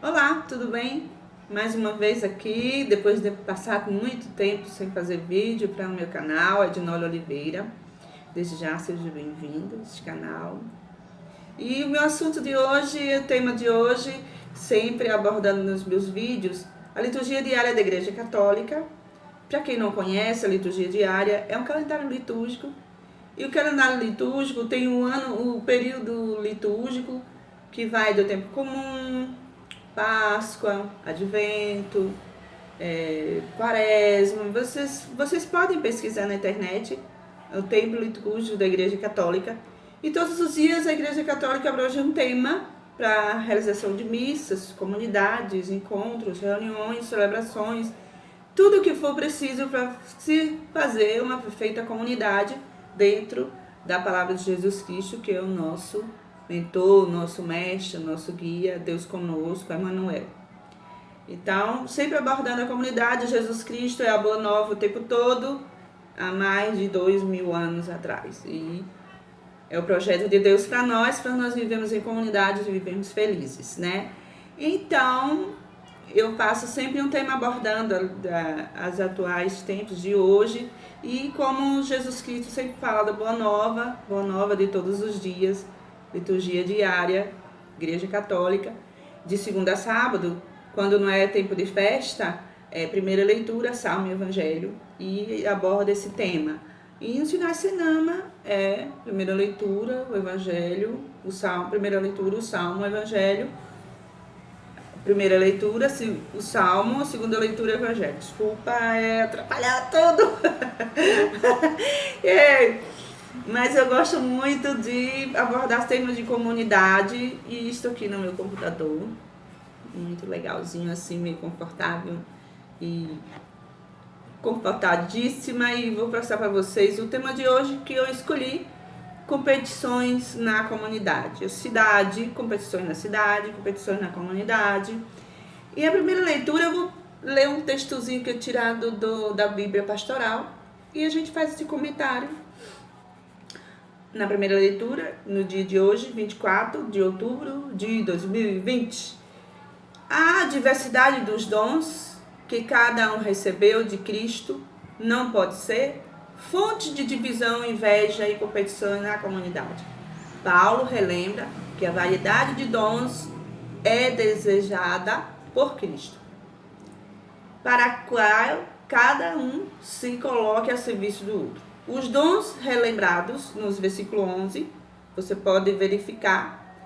Olá, tudo bem? Mais uma vez aqui, depois de passar muito tempo sem fazer vídeo para o meu canal, Ednola Oliveira. Desde já, seja bem-vindo a este canal. E o meu assunto de hoje, o tema de hoje, sempre abordando nos meus vídeos, a liturgia diária da Igreja Católica. Para quem não conhece, a liturgia diária é um calendário litúrgico. E o calendário litúrgico tem o período litúrgico que vai do tempo comum, Páscoa, Advento, Quaresma. Vocês podem pesquisar na internet o tempo litúrgico da Igreja Católica. E todos os dias a Igreja Católica abrange um tema para a realização de missas, comunidades, encontros, reuniões, celebrações, tudo o que for preciso para se fazer uma perfeita comunidade dentro da palavra de Jesus Cristo, que é o nosso mentor, nosso mestre, nosso guia, Deus conosco, Emmanuel. Então, sempre abordando a comunidade, Jesus Cristo é a boa nova o tempo todo, há mais de 2000 anos atrás. E é o projeto de Deus para nós vivemos em comunidade e vivemos felizes, né? Então, eu passo sempre um tema abordando as atuais tempos de hoje e como Jesus Cristo sempre fala da boa nova de todos os dias, liturgia diária, Igreja Católica, de segunda a sábado, quando não é tempo de festa, é primeira leitura, Salmo e Evangelho, e aborda esse tema. E nos finais de semana é primeira leitura, o Evangelho, o Salmo, primeira leitura, o Salmo, o Evangelho, primeira leitura, o Salmo, a segunda leitura, o Evangelho. Desculpa, atrapalhar tudo. Mas eu gosto muito de abordar temas de comunidade e estou aqui no meu computador, muito legalzinho assim, meio confortável e confortadíssima, e vou passar para vocês o tema de hoje que eu escolhi: competições na comunidade, competições na cidade, competições na comunidade. E a primeira leitura eu vou ler um textozinho que é tirado da Bíblia Pastoral e a gente faz esse comentário. Na primeira leitura, no dia de hoje, 24 de outubro de 2020. A diversidade dos dons que cada um recebeu de Cristo não pode ser fonte de divisão, inveja e competição na comunidade. Paulo relembra que a variedade de dons é desejada por Cristo, para a qual cada um se coloque a serviço do outro. Os dons relembrados nos versículo 11, você pode verificar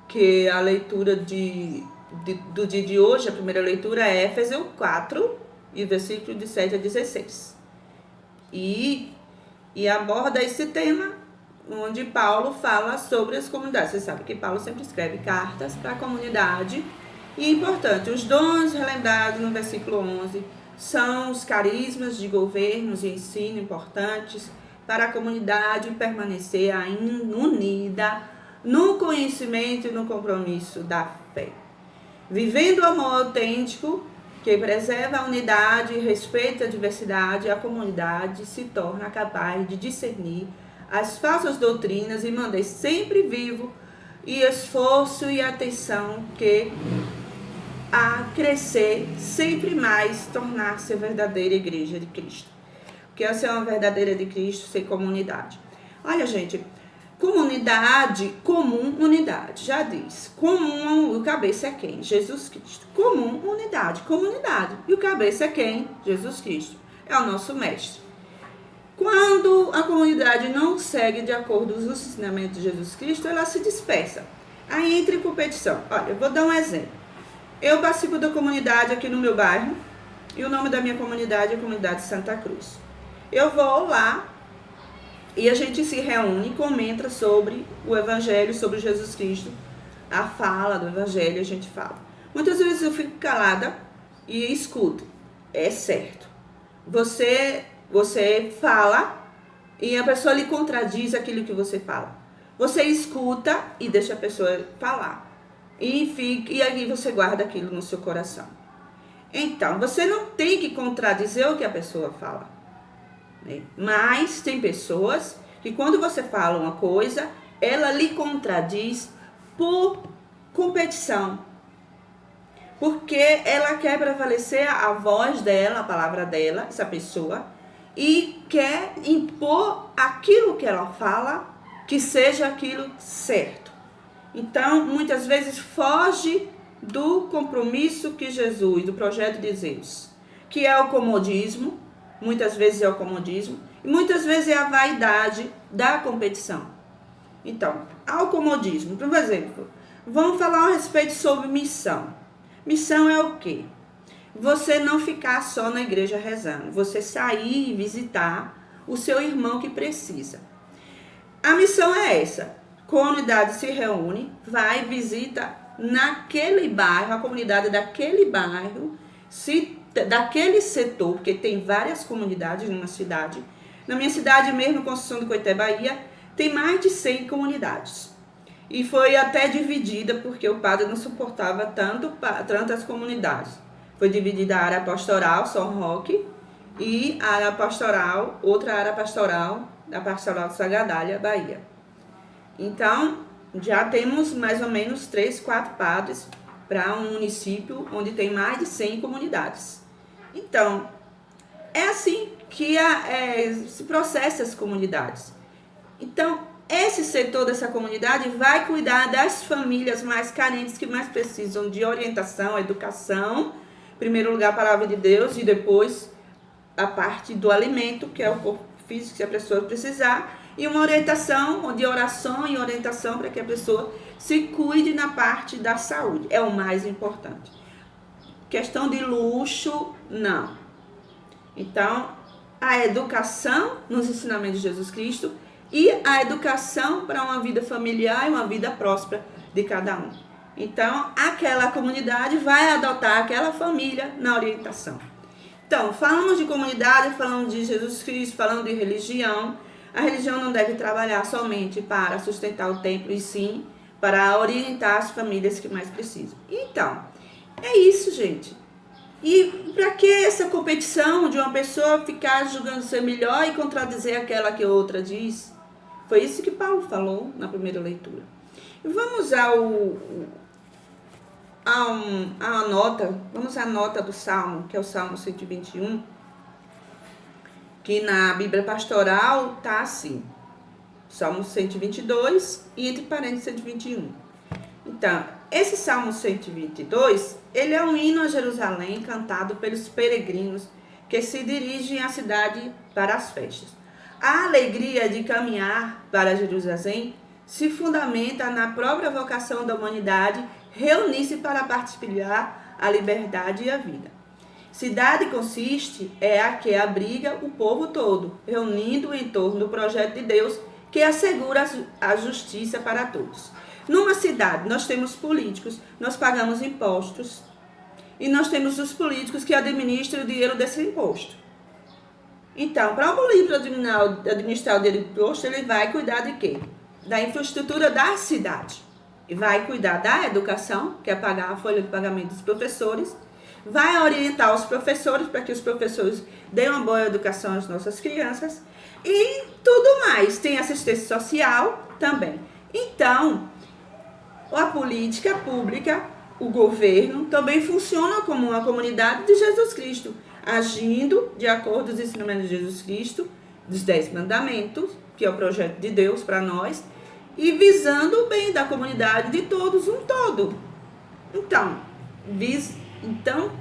que a leitura do dia de hoje, a primeira leitura é Éfeso 4, e versículo de 7 a 16. E aborda esse tema, onde Paulo fala sobre as comunidades. Você sabe que Paulo sempre escreve cartas para a comunidade. E é importante, os dons relembrados no versículo 11 são os carismas de governos e ensino importantes para a comunidade permanecer ainda unida no conhecimento e no compromisso da fé. Vivendo o amor autêntico que preserva a unidade e respeita a diversidade, a comunidade se torna capaz de discernir as falsas doutrinas e manter sempre vivo e esforço e atenção que a crescer sempre mais, tornar-se a verdadeira igreja de Cristo. O que é ser uma verdadeira de Cristo? Ser comunidade. Olha, gente, comunidade, comum, unidade. Já diz, comum, o cabeça é quem? Jesus Cristo. Comum, unidade, comunidade. E o cabeça é quem? Jesus Cristo. É o nosso mestre. Quando a comunidade não segue de acordo com os ensinamentos de Jesus Cristo, ela se dispersa. Aí entra em competição. Olha, eu vou dar um exemplo. Eu participo da comunidade aqui no meu bairro, e o nome da minha comunidade é Comunidade Santa Cruz. Eu vou lá e a gente se reúne e comenta sobre o Evangelho, sobre Jesus Cristo, a fala do Evangelho, a gente fala. Muitas vezes eu fico calada e escuto. É certo. Você fala e a pessoa lhe contradiz aquilo que você fala. Você escuta e deixa a pessoa falar. E aí você guarda aquilo no seu coração. Então, você não tem que contradizer o que a pessoa fala, né? Mas tem pessoas que quando você fala uma coisa, ela lhe contradiz por competição. porque ela quer prevalecer a voz dela, a palavra dela, essa pessoa, e quer impor aquilo que ela fala, que seja aquilo certo. Então, muitas vezes foge do compromisso que Jesus, do projeto de Deus, que é o comodismo, muitas vezes é o comodismo, e muitas vezes é a vaidade da competição. Então, ao comodismo, por exemplo, vamos falar a respeito sobre missão. Missão é o quê? Você não ficar só na igreja rezando, você sair e visitar o seu irmão que precisa. A missão é essa: comunidade se reúne, vai, visita naquele bairro, a comunidade daquele bairro, daquele setor, porque tem várias comunidades numa cidade. Na minha cidade mesmo, Conceição do Coité, Bahia, tem mais de 100 comunidades. E foi até dividida porque o padre não suportava tantas comunidades. Foi dividida a área pastoral, São Roque, e a área pastoral, outra área pastoral, da pastoral de Sagadalha, Bahia. Então, já temos mais ou menos 3, 4 padres para um município onde tem mais de 100 comunidades. Então, é assim que se processa as comunidades. Então, esse setor dessa comunidade vai cuidar das famílias mais carentes, que mais precisam de orientação, educação, em primeiro lugar a palavra de Deus, e depois a parte do alimento, que é o corpo físico, se a pessoa precisar, e uma orientação de oração e orientação para que a pessoa se cuide na parte da saúde. É o mais importante. Questão de luxo, não. Então, a educação nos ensinamentos de Jesus Cristo e a educação para uma vida familiar e uma vida próspera de cada um. Então, aquela comunidade vai adotar aquela família na orientação. Então, falamos de comunidade, falamos de Jesus Cristo, falando de religião. A religião não deve trabalhar somente para sustentar o templo, e sim para orientar as famílias que mais precisam. Então, é isso, gente. E para que essa competição de uma pessoa ficar julgando ser melhor e contradizer aquela que outra diz? Foi isso que Paulo falou na primeira leitura. Vamos vamos à nota do Salmo, que é o Salmo 121, que na Bíblia Pastoral está assim, Salmo 122 e entre parênteses 121. Então, esse Salmo 122, ele é um hino a Jerusalém cantado pelos peregrinos que se dirigem à cidade para as festas. A alegria de caminhar para Jerusalém se fundamenta na própria vocação da humanidade reunir-se para partilhar a liberdade e a vida. Cidade consiste a que abriga o povo todo, reunindo em torno do projeto de Deus que assegura a justiça para todos. Numa cidade, nós temos políticos, nós pagamos impostos e nós temos os políticos que administram o dinheiro desse imposto. Então, para o político administrar o dinheiro do imposto, ele vai cuidar de quê? Da infraestrutura da cidade. E vai cuidar da educação, que é pagar a folha de pagamento dos professores, vai orientar os professores para que os professores deem uma boa educação às nossas crianças e tudo mais. Tem assistência social também. Então, a política pública, o governo, também funciona como uma comunidade de Jesus Cristo, agindo de acordo com os ensinamentos de Jesus Cristo, dos 10 mandamentos, que é o projeto de Deus para nós, e visando o bem da comunidade de todos, um todo. Então,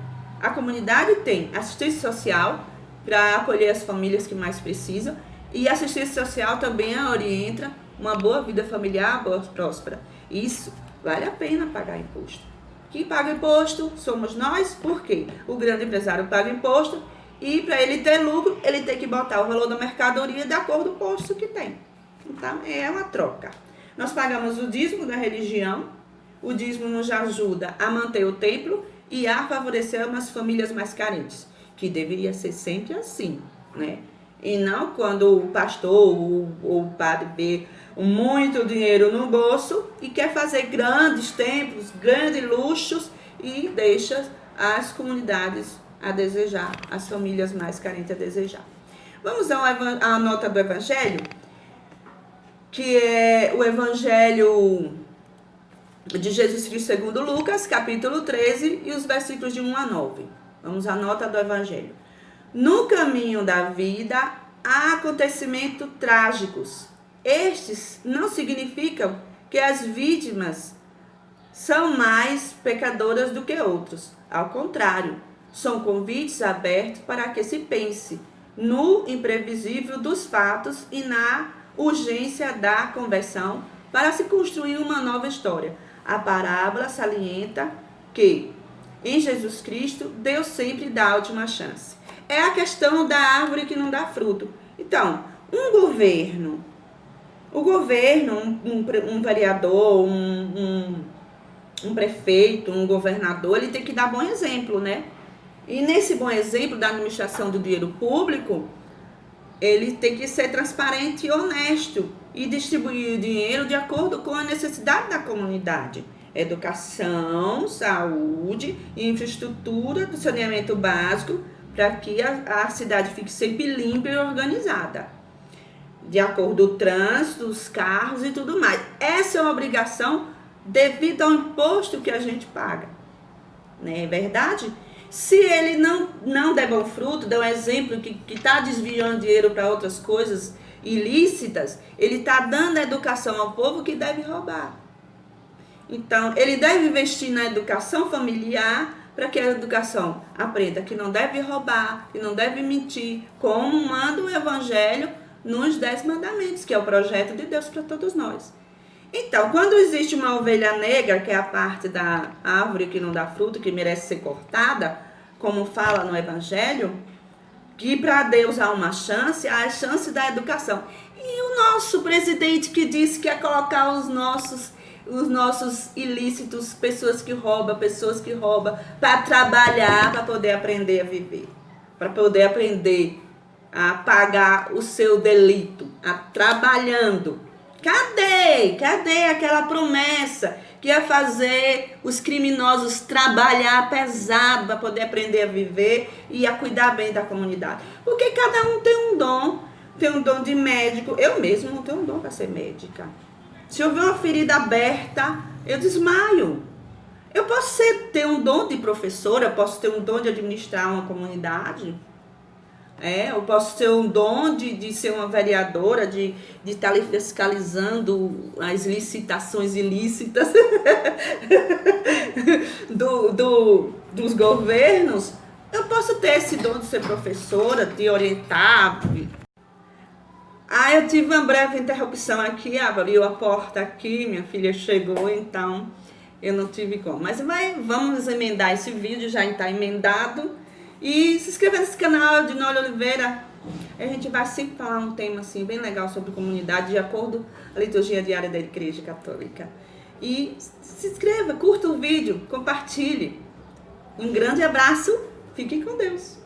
a comunidade tem assistência social para acolher as famílias que mais precisam, e a assistência social também orienta uma boa vida familiar, boa, próspera. Isso vale a pena pagar imposto. Quem paga imposto somos nós, por quê? O grande empresário paga imposto e para ele ter lucro, ele tem que botar o valor da mercadoria de acordo com o imposto que tem. Então, é uma troca. Nós pagamos o dízimo da religião, o dízimo nos ajuda a manter o templo e a favorecer as famílias mais carentes, que deveria ser sempre assim, né? E não quando o pastor ou o padre vê muito dinheiro no bolso e quer fazer grandes templos, grandes luxos e deixa as comunidades a desejar, as famílias mais carentes a desejar. Vamos à nota do Evangelho, que é o Evangelho de Jesus Cristo segundo Lucas, capítulo 13, e os versículos de 1 a 9. Vamos à nota do Evangelho. No caminho da vida há acontecimentos trágicos. Estes não significam que as vítimas são mais pecadoras do que outros. Ao contrário, são convites abertos para que se pense no imprevisível dos fatos e na urgência da conversão para se construir uma nova história. A parábola salienta que, em Jesus Cristo, Deus sempre dá a última chance. É a questão da árvore que não dá fruto. Então, um governo, um vereador, um prefeito, um governador, ele tem que dar bom exemplo, né? E nesse bom exemplo da administração do dinheiro público, ele tem que ser transparente e honesto e distribuir o dinheiro de acordo com a necessidade da comunidade. Educação, saúde, infraestrutura, saneamento básico, para que a cidade fique sempre limpa e organizada. De acordo com o trânsito, os carros e tudo mais. Essa é uma obrigação devido ao imposto que a gente paga. Não é verdade? Se ele não der bom fruto, der um exemplo que está desviando dinheiro para outras coisas ilícitas, ele está dando a educação ao povo que deve roubar. Então, ele deve investir na educação familiar para que a educação aprenda que não deve roubar, que não deve mentir, como manda o Evangelho nos 10 mandamentos, que é o projeto de Deus para todos nós. Então, quando existe uma ovelha negra, que é a parte da árvore que não dá fruto, que merece ser cortada, como fala no Evangelho, que para Deus há uma chance, há a chance da educação. E o nosso presidente que disse que ia colocar os nossos ilícitos, pessoas que roubam, para trabalhar, para poder aprender a viver, para poder aprender a pagar o seu delito, trabalhando. Cadê aquela promessa que ia fazer os criminosos trabalhar pesado para poder aprender a viver e a cuidar bem da comunidade? Porque cada um tem um dom de médico. Eu mesmo não tenho um dom para ser médica. Se eu ver uma ferida aberta, eu desmaio. Eu posso ter um dom de professora, eu posso ter um dom de administrar uma comunidade. Eu posso ter um dom de ser uma vereadora, de estar ali fiscalizando as licitações ilícitas dos governos. Eu posso ter esse dom de ser professora, de orientar. Eu tive uma breve interrupção aqui, abriu a porta aqui, minha filha chegou, então eu não tive como. Mas vamos emendar esse vídeo, já está emendado. E se inscreva nesse canal de Noli Oliveira. A gente vai sempre falar um tema assim, bem legal sobre comunidade, de acordo com a liturgia diária da Igreja Católica. E se inscreva, curta o vídeo, compartilhe. Um grande abraço, fique com Deus.